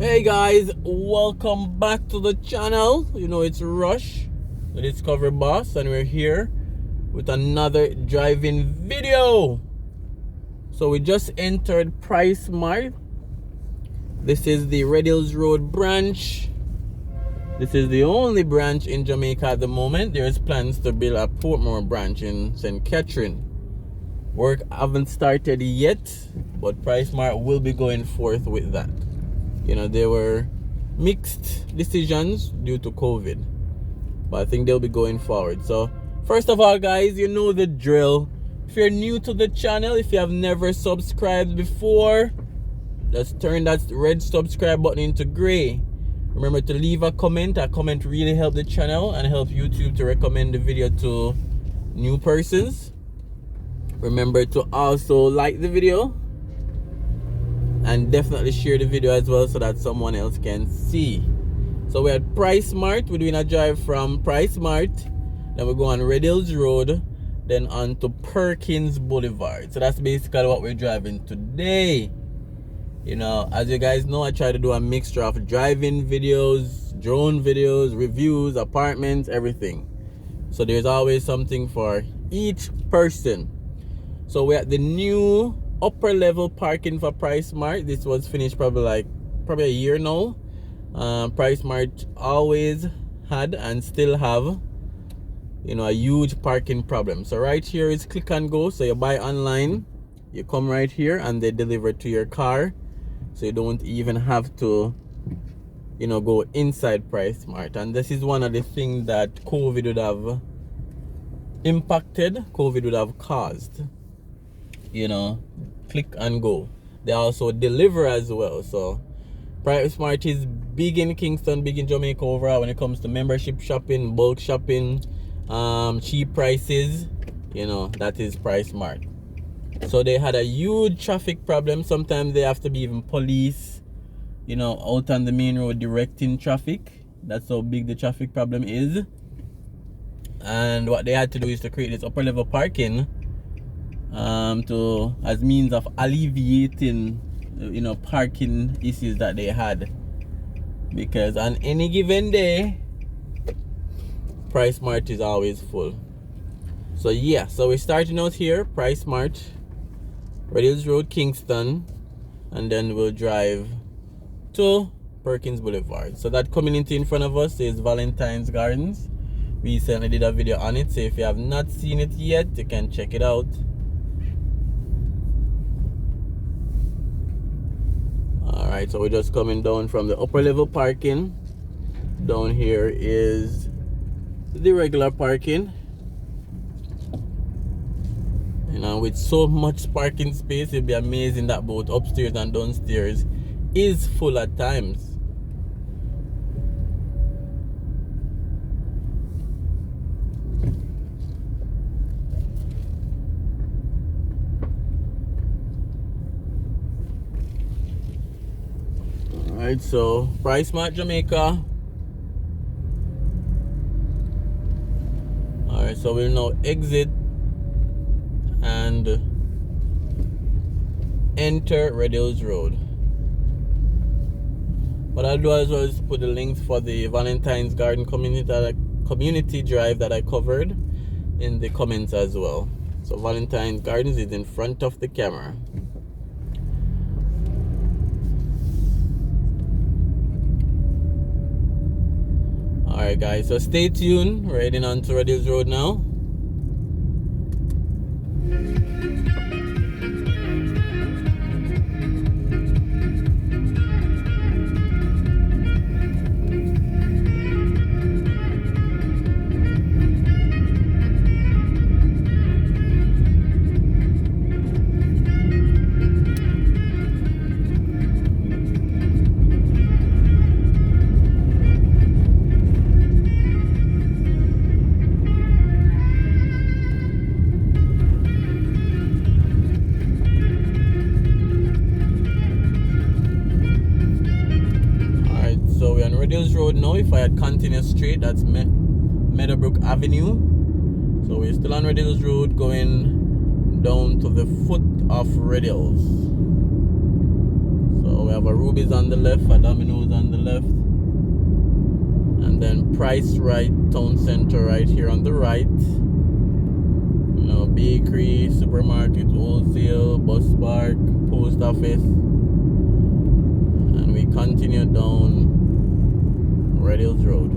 Hey guys, welcome back to the channel. You know it's Rush, the Discovery Boss, and we're here with another driving video. So we just entered PriceSmart. This is the Red Hills Road branch. This is the only branch in Jamaica at the moment. There's plans to build a Portmore branch in St. Catherine. Work haven't started yet, but PriceSmart will be going forth with that. You know, there were mixed decisions due to COVID, but I think they'll be going forward. So first of all, guys, you know the drill. If you're new to the channel, if you have never subscribed before, just turn that red subscribe button into gray. Remember to leave a comment. A comment really helps the channel and help YouTube to recommend the video to new persons. Remember to also like the video and definitely share the video as well so that someone else can see. So we're at PriceSmart. We're doing a drive from PriceSmart, then we go on Red Hills Road, then on to Perkins Boulevard. So that's basically what we're driving today. You know, as you guys know, I try to do a mixture of driving videos, drone videos, reviews, apartments, everything. So there's always something for each person. So we're at the new upper level parking for PriceSmart. This was finished probably a year now. PriceSmart always had and still have, you know, a huge parking problem. So right here is click and go. So you buy online, you come right here and they deliver to your car. So you don't even have to, you know, go inside PriceSmart. And this is one of the things that COVID would have impacted, COVID would have caused. You know, click and go. They also deliver as well. So PriceSmart is big in Kingston, big in Jamaica overall when it comes to membership shopping, bulk shopping, cheap prices. You know, that is PriceSmart. So they had a huge traffic problem. Sometimes they have to be even police, you know, out on the main road directing traffic. That's how big the traffic problem is. And what they had to do is to create this upper level parking to as means of alleviating, you know, parking issues that they had, because on any given day PriceSmart is always full. So yeah, so we're starting out here, PriceSmart, Red Hills Road, Kingston, and then we'll drive to Perkins Boulevard. So that community in front of us is Valentine's Gardens. We recently did a video on it, so if you have not seen it yet, you can check it out. Alright, so we're just coming down from the upper level parking. Down here is the regular parking. You know, with so much parking space, it'll be amazing that both upstairs and downstairs is full at times. Alright, so PriceSmart Jamaica. Alright, so we'll now exit and enter Red Hills Road. What I'll do as well is put the links for the Valentine's Garden community drive that I covered in the comments as well. So Valentine's Gardens is in front of the camera. Alright guys, so stay tuned. We're heading on to Red Hills Road now. Road now. If I had continuous straight, that's Meadowbrook Avenue. So we're still on Red Hills Road going down to the foot of Red Hills. So have a Ruby's on the left, a Domino's on the left, and then Price Right Town Center right here on the right. You know, bakery, supermarket, wholesale, bus park, post office, and we continue down Red Hills Road.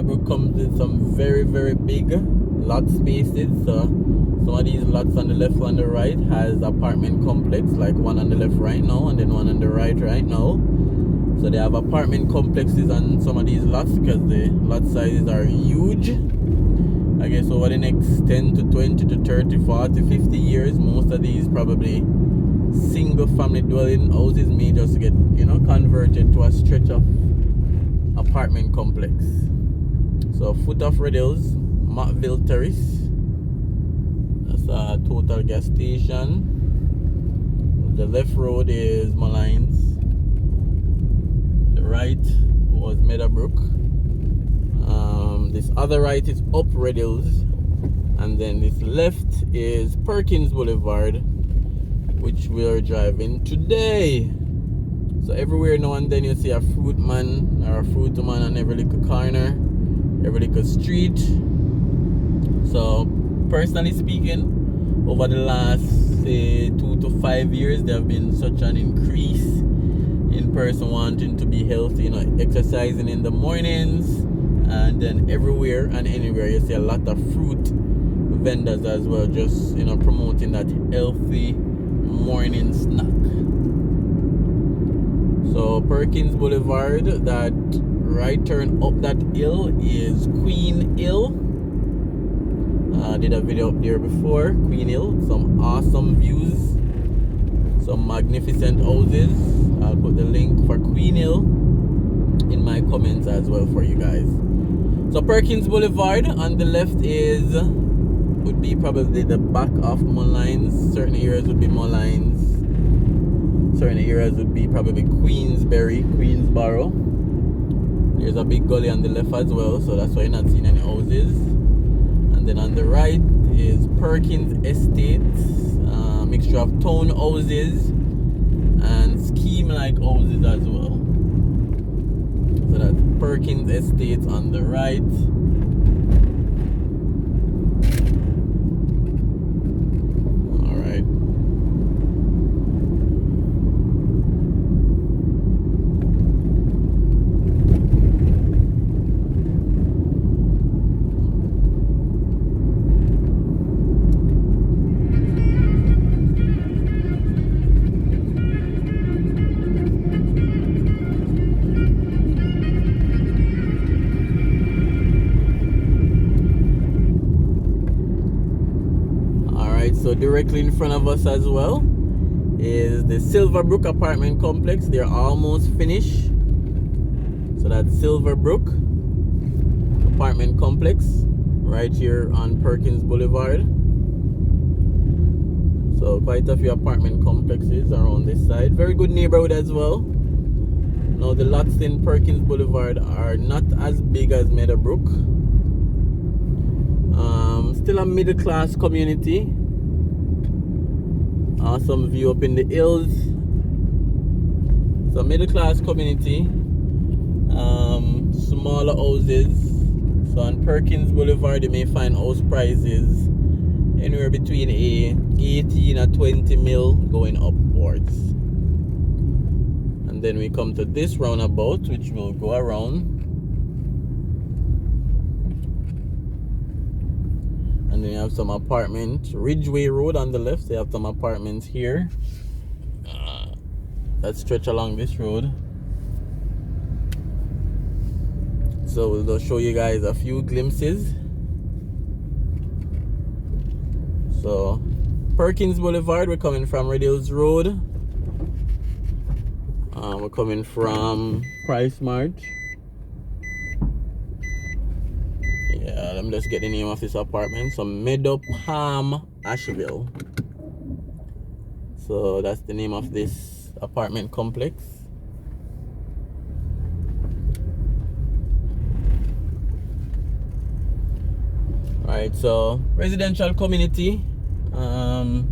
Brook comes with some very big lot spaces. So some of these lots on the left and on the right has apartment complex, like one on the left right now and then one on the right now. So they have apartment complexes on some of these lots because the lot sizes are huge. I guess over the next 10 to 20 to 30, 40, 50 years, most of these probably single family dwelling houses may just get, you know, converted to a stretch of apartment complex. So foot of Red Hills, Mattville Terrace. That's a Total gas station. The left road is Malines. The right was Meadowbrook. This other right is up Red Hills. And then this left is Perkins Boulevard, which we are driving today. So everywhere now and then you see a fruit man or a fruit man on every little corner, every little street. So personally speaking, over the last say 2 to 5 years, there have been such an increase in person wanting to be healthy, you know, exercising in the mornings, and then everywhere and anywhere you see a lot of fruit vendors as well, just, you know, promoting that healthy morning snack. So Perkins Boulevard, that right turn up that hill is Queen Hill. I did a video up there before. Queen Hill, some awesome views, some magnificent houses. I'll put the link for Queen Hill in my comments as well for you guys. So Perkins Boulevard on the left would be probably the back of Malines. Certain areas would be Malines. Certain areas would be probably Queensboro. There's a big gully on the left as well, so that's why you're not seeing any houses. And then on the right is Perkins Estates, mixture of town houses and scheme-like houses as well. So that's Perkins Estates on the right. So directly in front of us as well is the Silverbrook apartment complex. They're almost finished. So that's Silverbrook apartment complex right here on Perkins Boulevard. So quite a few apartment complexes around this side. Very good neighborhood as well. Now the lots in Perkins Boulevard are not as big as Meadowbrook. Still a middle class community. Awesome view up in the hills. So middle class community, smaller houses. So on Perkins Boulevard you may find house prices anywhere between 18 or 20 mil going upwards. And then we come to this roundabout, which will go around. And then you have some apartments. Ridgeway Road on the left, they have some apartments here that stretch along this road. So we'll show you guys a few glimpses. So Perkins Boulevard, we're coming from Red Hills Road. We're coming from PriceSmart. Yeah, let me just get the name of this apartment. So Meadow Palm Asheville. So that's the name of this apartment complex. Alright, so residential community, not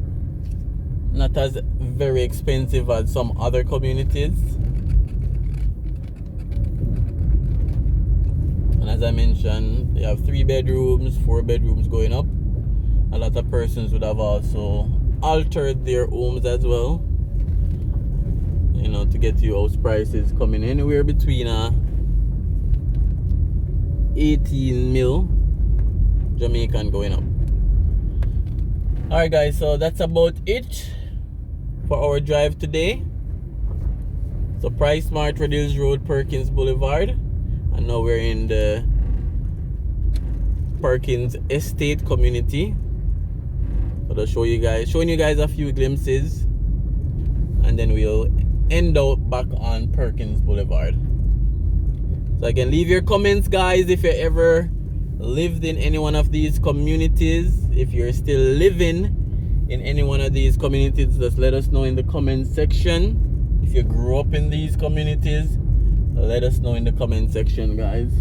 as very expensive as some other communities. And as I mentioned, they have 3 bedrooms, 4 bedrooms going up. A lot of persons would have also altered their homes as well, you know, to get you house prices coming anywhere between 18 mil Jamaican going up. Alright guys, so that's about it for our drive today. So PRICESMART, Reviews Road, Perkins Boulevard, and now we're in the Perkins Estate community. So I'll showing you guys a few glimpses, and then we'll end out back on Perkins Boulevard. So again, leave your comments guys if you ever lived in any one of these communities. If you're still living in any one of these communities, just let us know in the comment section. If you grew up in these communities, let us know in the comment section guys.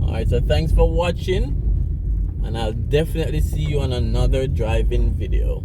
Alright, so thanks for watching, and I'll definitely see you on another driving video.